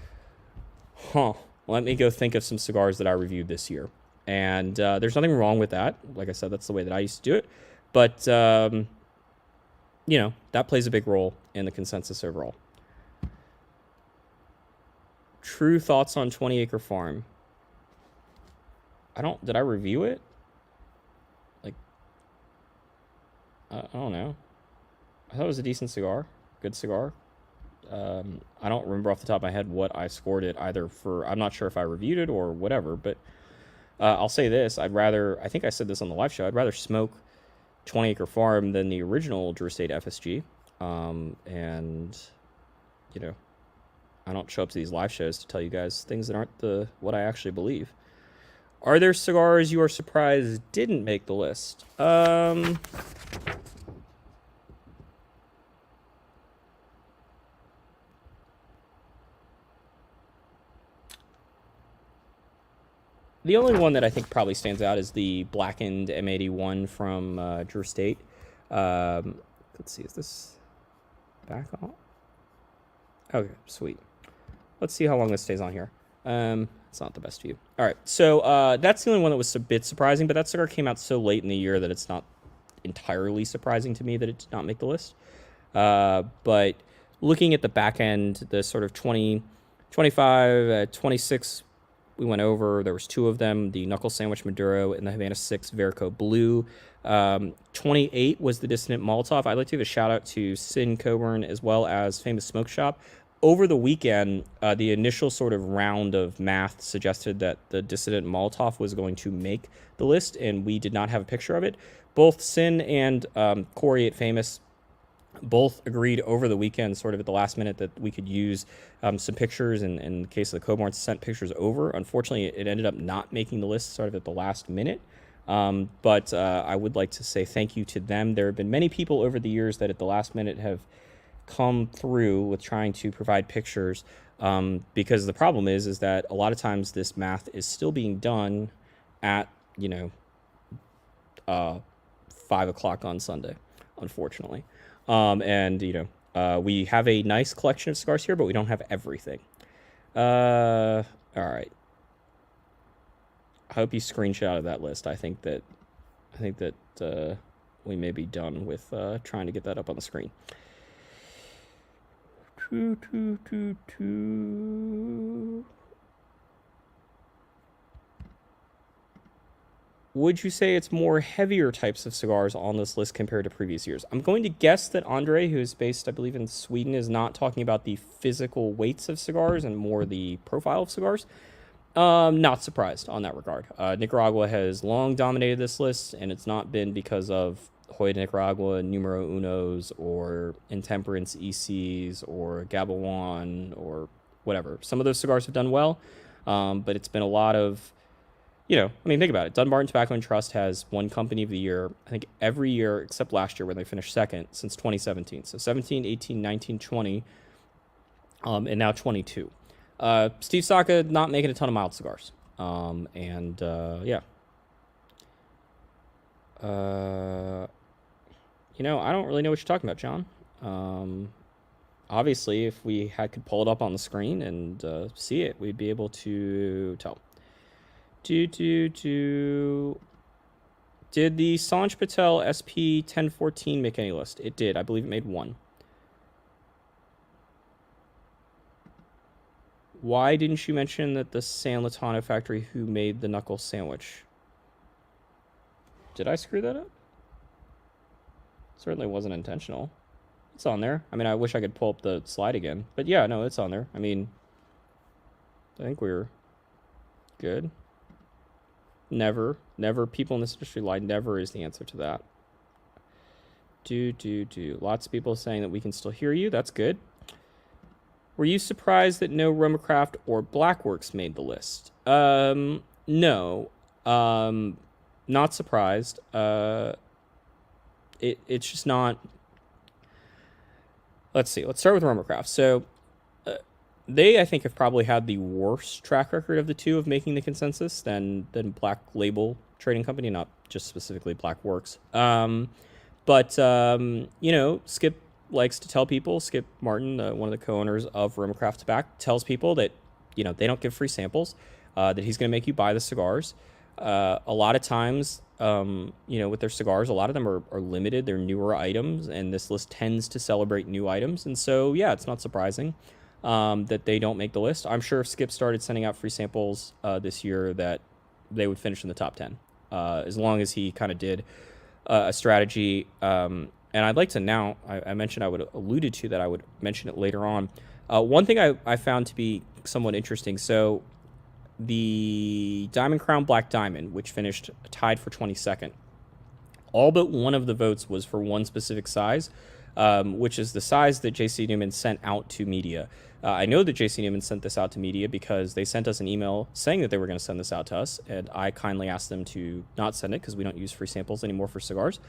let me go think of some cigars that I reviewed this year. And there's nothing wrong with that. Like I said, that's the way that I used to do it. But that plays a big role in the consensus overall. True thoughts on 20 Acre Farm. Did I review it? I don't know. I thought it was a decent cigar. Good cigar. I don't remember off the top of my head what I scored it either for. I'm not sure if I reviewed it or whatever, but I'll say this. I think I said this on the live show, I'd rather smoke 20 Acre Farm than the original Drew Estate FSG. And, I don't show up to these live shows to tell you guys things that aren't what I actually believe. Are there cigars you are surprised didn't make the list? The only one that I think probably stands out is the blackened M81 from Drew Estate. Let's see, is this back on? Okay, sweet. Let's see how long this stays on here. It's not the best view. All right, so that's the only one that was a bit surprising, but that cigar came out so late in the year that it's not entirely surprising to me that it did not make the list. But looking at the back end, the sort of 20, 25, 26 we went over, there was 2 of them, the Knuckle Sandwich Maduro and the Havana 6 Verico Blue. 28 was the Dissident Molotov. I'd like to give a shout out to Sin Coburn as well as Famous Smoke Shop. Over the weekend, the initial sort of round of math suggested that the Dissident Molotov was going to make the list, and we did not have a picture of it. Both Sin and Corey at Famous both agreed over the weekend, sort of at the last minute, that we could use some pictures. And in the case of the Coborns, sent pictures over. Unfortunately, it ended up not making the list sort of at the last minute. But I would like to say thank you to them. There have been many people over the years that at the last minute have come through with trying to provide pictures, because the problem is that a lot of times this math is still being done at 5 o'clock on Sunday, unfortunately. And we have a nice collection of cigars here, but we don't have everything. All right. I hope you screenshot of that list. I think that we may be done with trying to get that up on the screen. Would you say it's more heavier types of cigars on this list compared to previous years? I'm going to guess that Andre, who is based, I believe, in Sweden, is not talking about the physical weights of cigars and more the profile of cigars. Not surprised on that regard. Nicaragua has long dominated this list, and it's not been because of Hoya de Nicaragua, Numero Unos, or Intemperance ECs, or Gabawan, or whatever. Some of those cigars have done well, but it's been a lot of, think about it. Dunbarton Tobacco and Trust has won Company of the Year, I think, every year except last year when they finished second, since 2017. So 17, 18, 19, 20, and now 22. Steve Saka not making a ton of mild cigars. Yeah. I don't really know what you're talking about, John. Obviously, if we could pull it up on the screen and see it, we'd be able to tell. Did the Sanj Patel SP 1014 make any list? It did. I believe it made one. Why didn't you mention that the San Latano factory who made the knuckle sandwich? Did I screw that up? Certainly wasn't intentional. It's on there. I mean, I wish I could pull up the slide again. But yeah, no, it's on there. I mean, I think we're good. Never. People in this industry lie. Never is the answer to that. Lots of people saying that we can still hear you. That's good. Were you surprised that no Romacraft or Blackworks made the list? No. Not surprised. It's just not. Let's see. Let's start with Romacraft. So, they, I think, have probably had the worst track record of the two of making the consensus than Black Label Trading Company, not just specifically Blackworks. Skip likes to tell people, Skip Martin, one of the co-owners of Romacraft Tobacco, tells people that, they don't give free samples, that he's going to make you buy the cigars. A lot of times, with their cigars, a lot of them are limited. They're newer items, and this list tends to celebrate new items. And so, yeah, it's not surprising that they don't make the list. I'm sure if Skip started sending out free samples this year, that they would finish in the top 10, as long as he kind of did a strategy. And I'd like to now, I mentioned I would alluded to that I would mention it later on. One thing I found to be somewhat interesting. So the Diamond Crown Black Diamond, which finished tied for 22nd, all but one of the votes was for one specific size, which is the size that JC Newman sent out to media. I know that JC Newman sent this out to media because they sent us an email saying that they were going to send this out to us, and I kindly asked them to not send it because we don't use free samples anymore for cigars.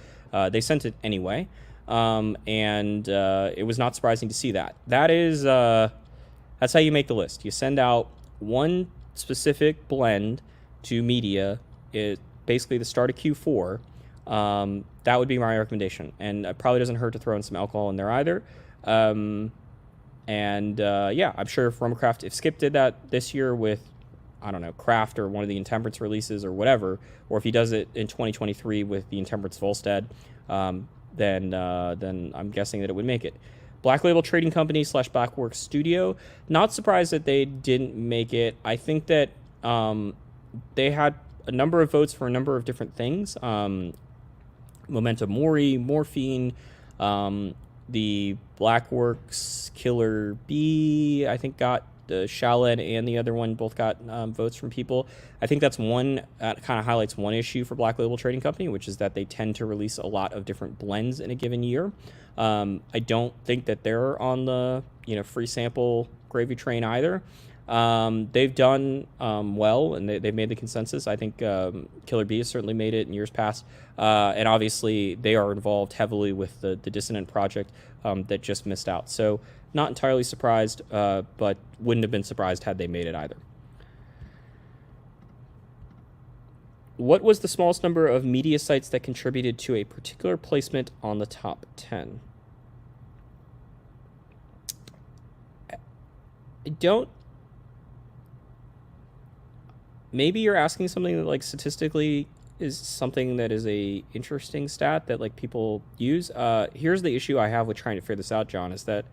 They sent it anyway, and it was not surprising to see that. That's how you make the list. You send out one specific blend to media, basically the start of Q4. That would be my recommendation, and it probably doesn't hurt to throw in some alcohol in there either. I'm sure if Romacraft, if Skip did that this year with, I don't know, Craft or one of the Intemperance releases or whatever, or if he does it in 2023 with the Intemperance Volstead, then I'm guessing that it would make it. Black Label Trading Company / Blackworks Studio, not surprised that they didn't make it. I think that they had a number of votes for a number of different things. Memento Mori, Morphine, the Blackworks Killer B, I think got the Shaolin and the other one both got votes from people. I think that's one kind of highlights one issue for Black Label Trading Company, which is that they tend to release a lot of different blends in a given year. I don't think that they're on the free sample gravy train either. They've done well, and they've made the consensus. I think Killer Bee has certainly made it in years past, and obviously they are involved heavily with the Dissonant project that just missed out. So not entirely surprised, but wouldn't have been surprised had they made it either. What was the smallest number of media sites that contributed to a particular placement on the top 10? I don't... Maybe you're asking something that, like, statistically is something that is a interesting stat that, like, people use. Here's the issue I have with trying to figure this out, John, is that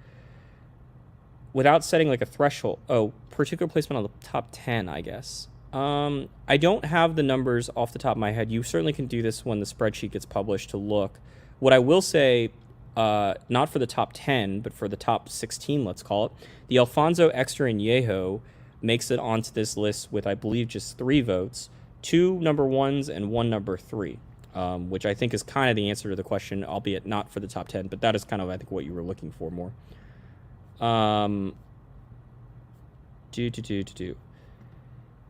without setting, like, a threshold... Oh, particular placement on the top 10, I guess. I don't have the numbers off the top of my head. You certainly can do this when the spreadsheet gets published to look. What I will say, not for the top 10, but for the top 16, let's call it, the Alfonso Extra and Yeho makes it onto this list with, I believe, just 3 votes, 2 number 1s and 1 number 3, which I think is kind of the answer to the question, albeit not for the top 10, but that is kind of, I think, what you were looking for more.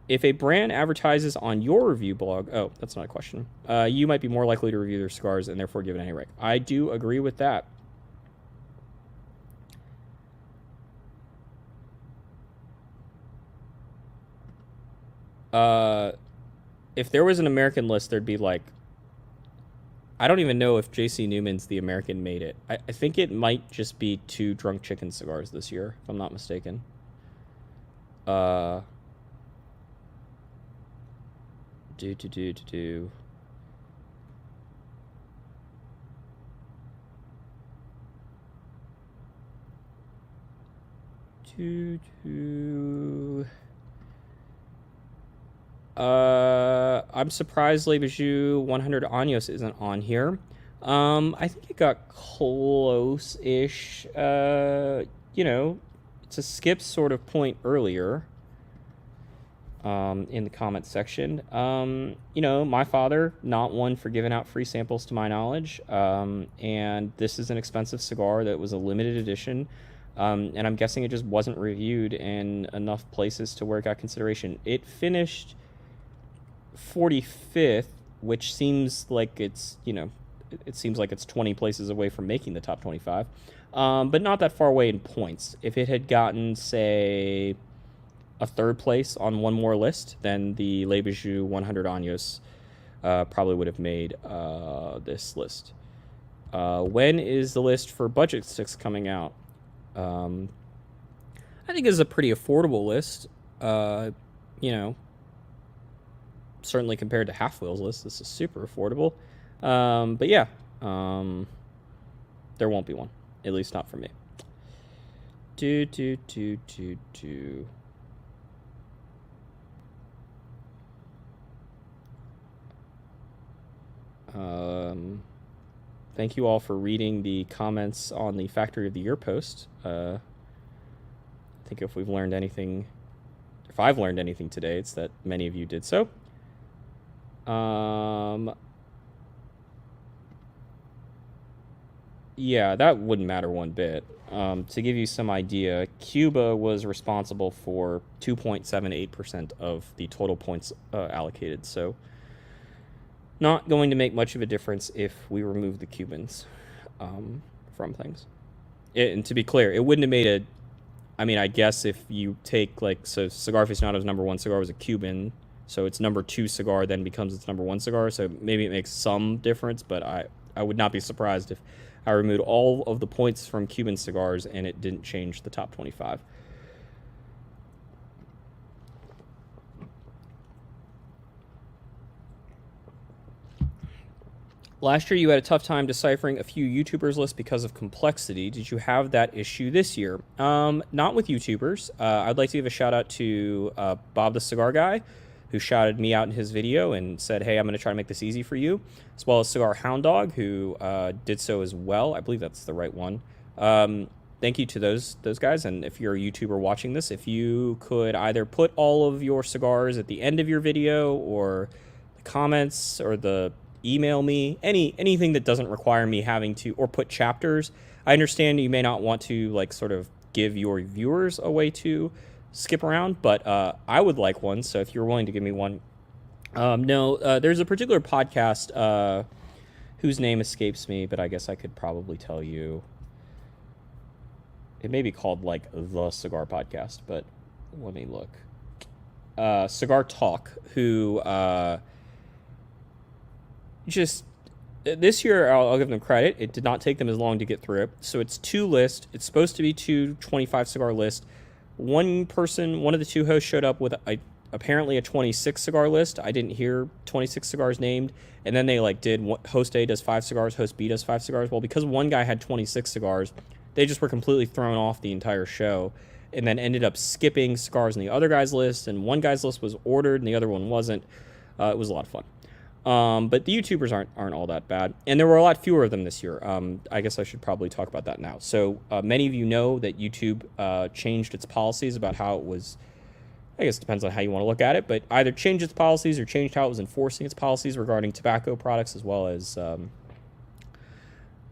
If a brand advertises on your review blog, oh, that's not a question, you might be more likely to review their cigars and therefore give it any rank. I do agree with that. If there was an American list, there'd be like, I don't even know if J.C. Newman's The American made it. I think it might just be 2 Drunk Chicken cigars this year, if I'm not mistaken. I'm surprised Le Bijou 100 Años isn't on here. I think it got close-ish. It's a skip sort of point earlier. In the comments section. My father, not one for giving out free samples to my knowledge. And this is an expensive cigar that was a limited edition. And I'm guessing it just wasn't reviewed in enough places to where it got consideration. It finished 45th, which seems like it's, it seems like it's 20 places away from making the top 25. But not that far away in points. If it had gotten, say, a 3rd place on one more list, then the Le Bijou 100 Años probably would have made this list. When is the list for Budget Sticks coming out? I think it's a pretty affordable list. Certainly compared to Half-Wheel's list, this is super affordable. But yeah, there won't be one, at least not for me. Thank you all for reading the comments on the Factory of the Year post. I think if I've learned anything today, it's that many of you did so. Yeah, that wouldn't matter one bit. To give you some idea, Cuba was responsible for 2.78% of the total points allocated, so not going to make much of a difference if we remove the Cubans from things. And to be clear, it wouldn't have made a... I mean, I guess if you take, so Cigar Aficionado's number 1 cigar was a Cuban, so its number 2 cigar then becomes its number 1 cigar, so maybe it makes some difference, but I would not be surprised if I removed all of the points from Cuban cigars and it didn't change the top 25. Last year, you had a tough time deciphering a few YouTubers lists because of complexity. Did you have that issue this year? Not with YouTubers. I'd like to give a shout out to Bob the Cigar Guy, who shouted me out in his video and said, hey, I'm going to try to make this easy for you, as well as Cigar Hound Dog, who did so as well. I believe that's the right one. thank you to those guys. And if you're a YouTuber watching this, if you could either put all of your cigars at the end of your video, or the comments, or the email me, anything that doesn't require me having to, or put chapters. I understand you may not want to like sort of give your viewers a way to skip around, but I would like one. So if you're willing to give me one, there's a particular podcast whose name escapes me, but I guess I could probably tell you. It may be called like the Cigar Podcast, but let me look. Cigar Talk, who just this year, I'll give them credit. It did not take them as long to get through it. So it's 2 lists. It's supposed to be 2 25 cigar lists. One of the 2 hosts showed up with apparently a 26 cigar list. I didn't hear 26 cigars named. And then they like did host A does 5 cigars, host B does 5 cigars. Well, because one guy had 26 cigars, they just were completely thrown off the entire show, and then ended up skipping cigars in the other guy's list. And one guy's list was ordered and the other one wasn't. It was a lot of fun. But the YouTubers aren't all that bad, and there were a lot fewer of them this year. I guess I should probably talk about that now. So many of you know that YouTube changed its policies about how it was. I guess it depends on how you want to look at it, but either changed its policies or changed how it was enforcing its policies regarding tobacco products, as well as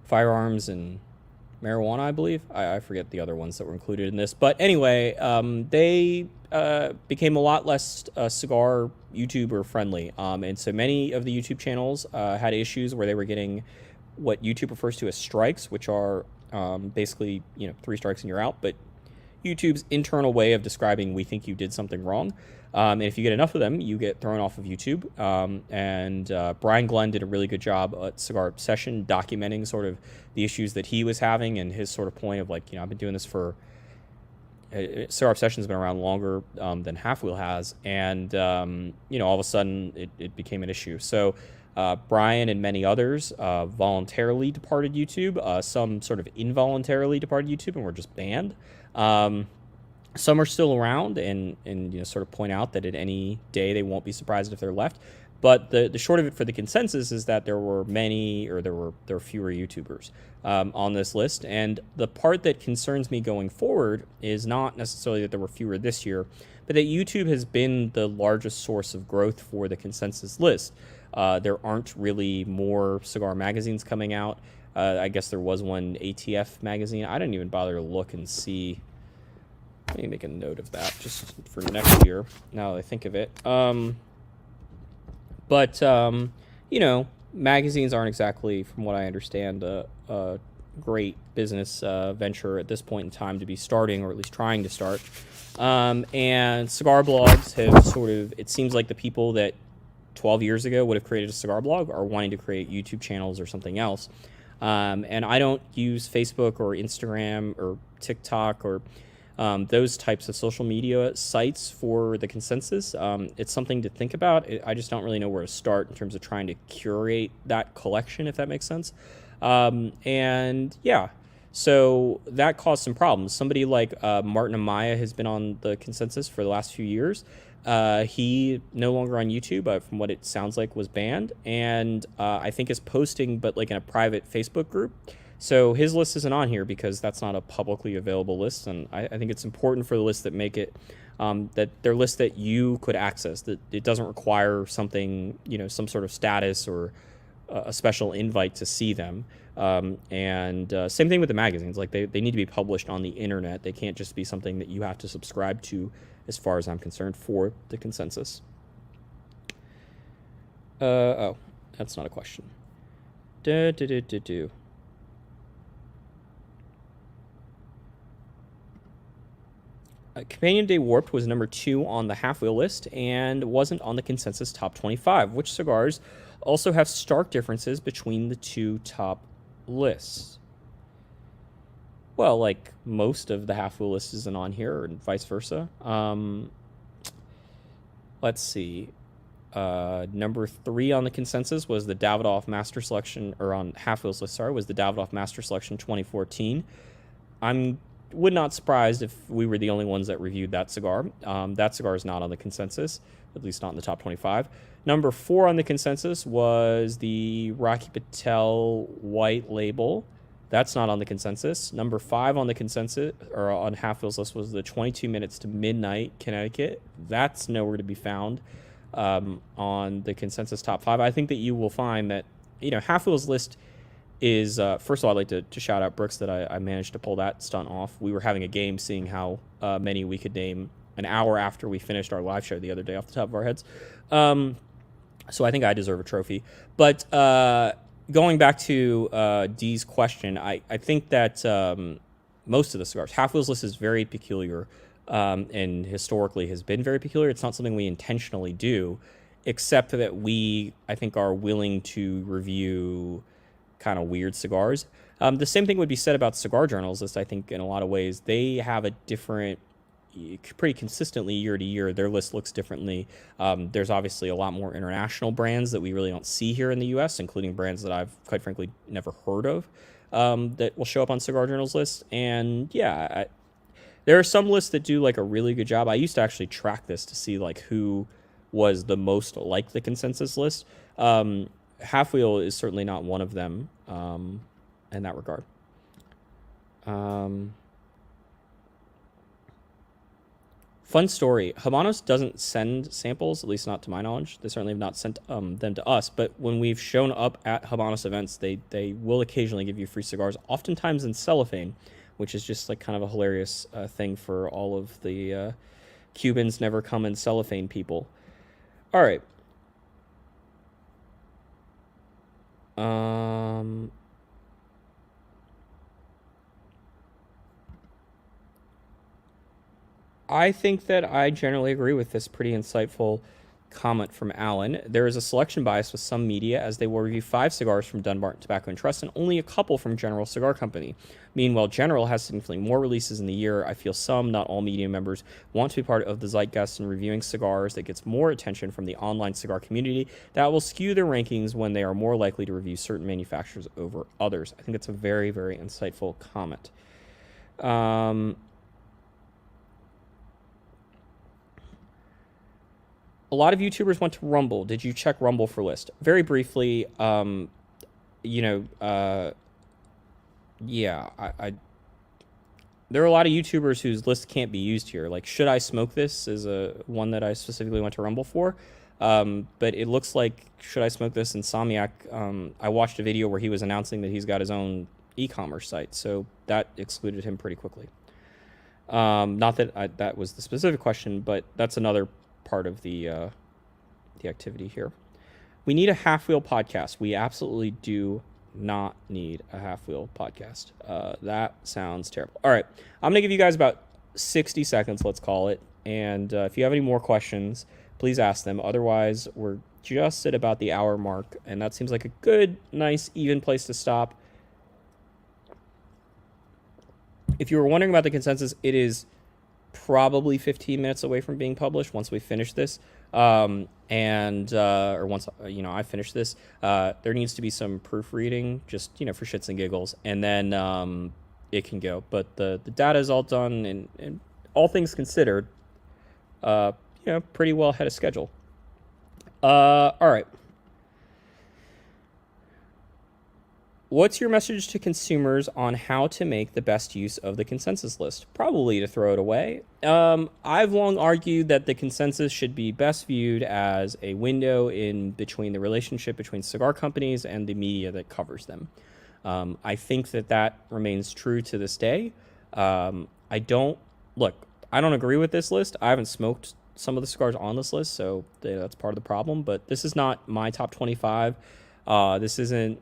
firearms and marijuana, I believe. I forget the other ones that were included in this. But anyway, they became a lot less cigar YouTuber friendly. And so many of the YouTube channels had issues where they were getting what YouTube refers to as strikes, which are basically, 3 strikes and you're out. But YouTube's internal way of describing, we think you did something wrong. And if you get enough of them, you get thrown off of YouTube. And Brian Glenn did a really good job at Cigar Obsession documenting sort of the issues that he was having, and his sort of point of like, I've been doing this for... Cigar Obsession's been around longer than Half-Wheel has. And, all of a sudden it became an issue. So Brian and many others voluntarily departed YouTube. Some sort of involuntarily departed YouTube and were just banned. Some are still around and sort of point out that at any day they won't be surprised if they're left. But the short of it for the consensus is that there were fewer YouTubers on this list. And the part that concerns me going forward is not necessarily that there were fewer this year, but that YouTube has been the largest source of growth for the consensus list. There aren't really more cigar magazines coming out. I guess there was one ATF magazine. I didn't even bother to look and see. Let me make a note of that just for next year, now that I think of it. But magazines aren't exactly, from what I understand, a great business venture at this point in time to be starting, or at least trying to start. And cigar blogs have sort of, it seems like the people that 12 years ago would have created a cigar blog are wanting to create YouTube channels or something else. And I don't use Facebook or Instagram or TikTok or those types of social media sites for the consensus. It's something to think about. I just don't really know where to start in terms of trying to curate that collection, if that makes sense. So that caused some problems. Somebody like Martin Amaya has been on the consensus for the last few years. He no longer on YouTube, from what it sounds like, was banned, and I think is posting, but like in a private Facebook group. So his list isn't on here because that's not a publicly available list, and I think it's important for the lists that make it, that they're lists that you could access, that it doesn't require something, some sort of status or a special invite to see them. And same thing with the magazines. Like they need to be published on the internet. They can't just be something that you have to subscribe to, as far as I'm concerned, for the consensus. Oh, that's not a question. Companion Day Warped was number 2 on the Half-Wheel list and wasn't on the consensus top 25. Which cigars also have stark differences between the 2 top lists? Well, like most of the Half-Wheel list isn't on here, and vice versa. Let's see. Number 3 on the consensus was the Davidoff Master Selection, or on Half-Wheel's list, sorry, was the Davidoff Master Selection 2014. Would not surprised if we were the only ones that reviewed that cigar. That cigar is not on the consensus, at least not in the top 25. Number 4 on the consensus was the Rocky Patel White Label That's not on the consensus. Number 5 on the consensus, or on Half Wheel's list, was the 22 minutes to midnight, Connecticut. That's nowhere to be found on the consensus top 5. I think that you will find that, Half Wheel's list is, first of all, I'd like to shout out Brooks that I managed to pull that stunt off. We were having a game seeing how many we could name an hour after we finished our live show the other day off the top of our heads. So I think I deserve a trophy. But going back to Dee's question, I think that most of the cigars, Half Wheel's list is very peculiar, and historically has been very peculiar. It's not something we intentionally do, except that we, I think, are willing to review kind of weird cigars. The same thing would be said about Cigar Journal's list, I think, in a lot of ways. They have a different, pretty consistently year to year, their list looks differently. There's obviously a lot more international brands that we really don't see here in the US, including brands that I've quite frankly never heard of, that will show up on Cigar Journal's list. And yeah, there are some lists that do like a really good job. I used to actually track this to see like who was the most like the consensus list. Half Wheel is certainly not one of them in that regard. Fun story. Habanos doesn't send samples, at least not to my knowledge. They certainly have not sent them to us. But when we've shown up at Habanos events, they will occasionally give you free cigars, oftentimes in cellophane, which is just like kind of a hilarious thing for all of the Cubans never come in cellophane people. All right. I think that I generally agree with this pretty insightful comment from Alan. There is a selection bias with some media, as they will review 5 cigars from Dunbarton Tobacco and Trust and only a couple from General Cigar Company. Meanwhile, General has significantly more releases in the year. I feel some, not all media members, want to be part of the zeitgeist in reviewing cigars that gets more attention from the online cigar community. That will skew their rankings when they are more likely to review certain manufacturers over others. I think it's a very, very insightful comment. A lot of YouTubers went to Rumble. Did you check Rumble for list? Very briefly, yeah, there are a lot of YouTubers whose list can't be used here. Like, Should I Smoke This is one that I specifically went to Rumble for. But it looks like Should I Smoke This, Insomniac, I watched a video where he was announcing that he's got his own e-commerce site, so that excluded him pretty quickly. Not that that was the specific question, but that's another part of the activity here. We need a Half Wheel podcast. We absolutely do not need a Half Wheel podcast. That sounds terrible. All right, I'm gonna give you guys about 60 seconds, let's call it, and if you have any more questions, please ask them. Otherwise, we're just at about the hour mark, and that seems like a good, nice, even place to stop. If you were wondering about the consensus, it is probably 15 minutes away from being published once we finish this, or once I finish this. There needs to be some proofreading, just for shits and giggles, and then it can go. But the data is all done, and all things considered, pretty well ahead of schedule. All right. What's your message to consumers on how to make the best use of the consensus list? Probably to throw it away. I've long argued that the consensus should be best viewed as a window in between the relationship between cigar companies and the media that covers them. I think that remains true to this day. I don't agree with this list. I haven't smoked some of the cigars on this list, so that's part of the problem. But this is not my top 25. This isn't.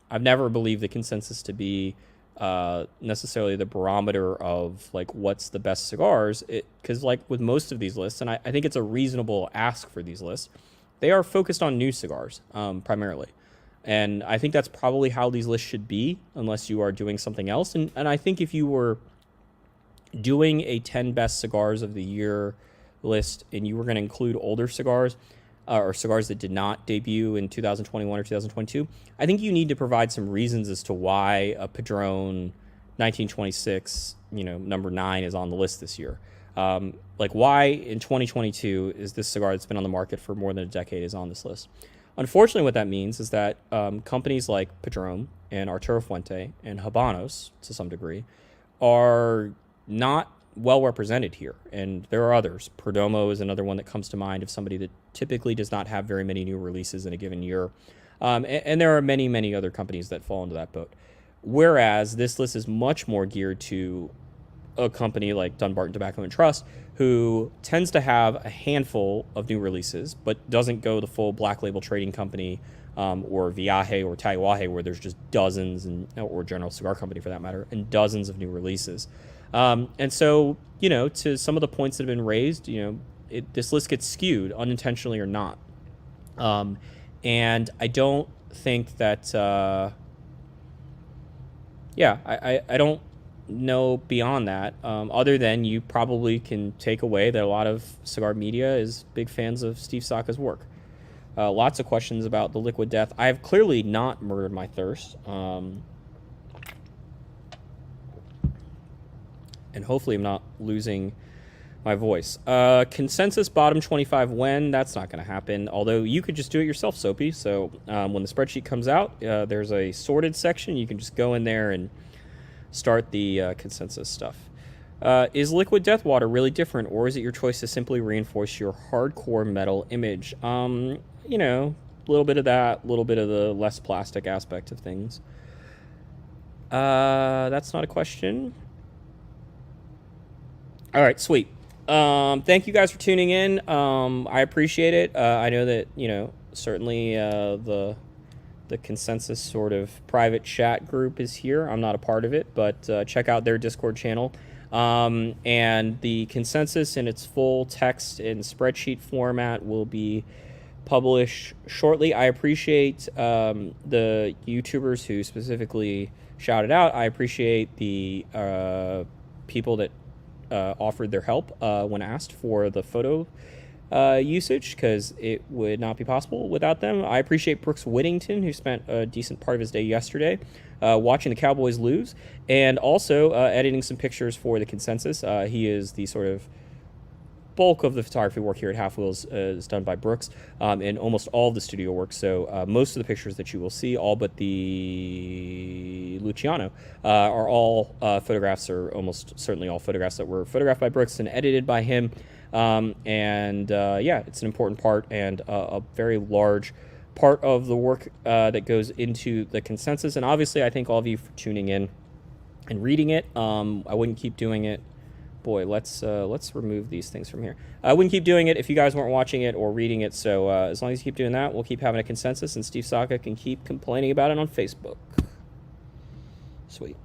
I've never believed the consensus to be necessarily the barometer of like what's the best cigars. Because like with most of these lists, and I think it's a reasonable ask for these lists, they are focused on new cigars primarily. And I think that's probably how these lists should be, unless you are doing something else. And I think if you were doing a 10 best cigars of the year list and you were going to include older cigars, or cigars that did not debut in 2021 or 2022, I think you need to provide some reasons as to why a Padron 1926, number 9 is on the list this year. Like why in 2022 is this cigar that's been on the market for more than a decade is on this list? Unfortunately, what that means is that companies like Padron and Arturo Fuente and Habanos to some degree are not well represented here. And there are others. Perdomo is another one that comes to mind of somebody that typically does not have very many new releases in a given year. And there are many, many other companies that fall into that boat. Whereas this list is much more geared to a company like Dunbarton Tobacco and Trust, who tends to have a handful of new releases, but doesn't go the full black label trading company or Viaje or Taiwaje, where there's just dozens, or General Cigar Company for that matter, and dozens of new releases. And so, to some of the points that have been raised, this list gets skewed unintentionally or not. And I don't think that, I don't know beyond that, other than you probably can take away that a lot of cigar media is big fans of Steve Saka's work. Lots of questions about the Liquid Death. I have clearly not murdered my thirst. And hopefully I'm not losing my voice. Consensus bottom 25 when? That's not going to happen. Although you could just do it yourself, Soapy. So when the spreadsheet comes out, there's a sorted section. You can just go in there and start the consensus stuff. Is Liquid Death Water really different, or is it your choice to simply reinforce your hardcore metal image? A little bit of that, a little bit of the less plastic aspect of things. That's not a question. All right, sweet. Thank you guys for tuning in. I appreciate it. I know that, certainly the consensus sort of private chat group is here. I'm not a part of it, but check out their Discord channel. And the consensus in its full text and spreadsheet format will be published shortly. I appreciate the YouTubers who specifically shouted out. I appreciate the people that offered their help when asked for the photo usage, because it would not be possible without them. I appreciate Brooks Whittington, who spent a decent part of his day yesterday watching the Cowboys lose, and also editing some pictures for the consensus. He is the sort of bulk of the photography work here at Half Wheels is done by Brooks, and almost all of the studio work. So most of the pictures that you will see, all but the Luciano, are all photographs, or almost certainly all photographs that were photographed by Brooks and edited by him. It's an important part and a very large part of the work that goes into the consensus. And obviously, I thank all of you for tuning in and reading it. I wouldn't keep doing it. Boy, let's remove these things from here. I wouldn't keep doing it if you guys weren't watching it or reading it. So as long as you keep doing that, we'll keep having a consensus, and Steve Saka can keep complaining about it on Facebook. Sweet.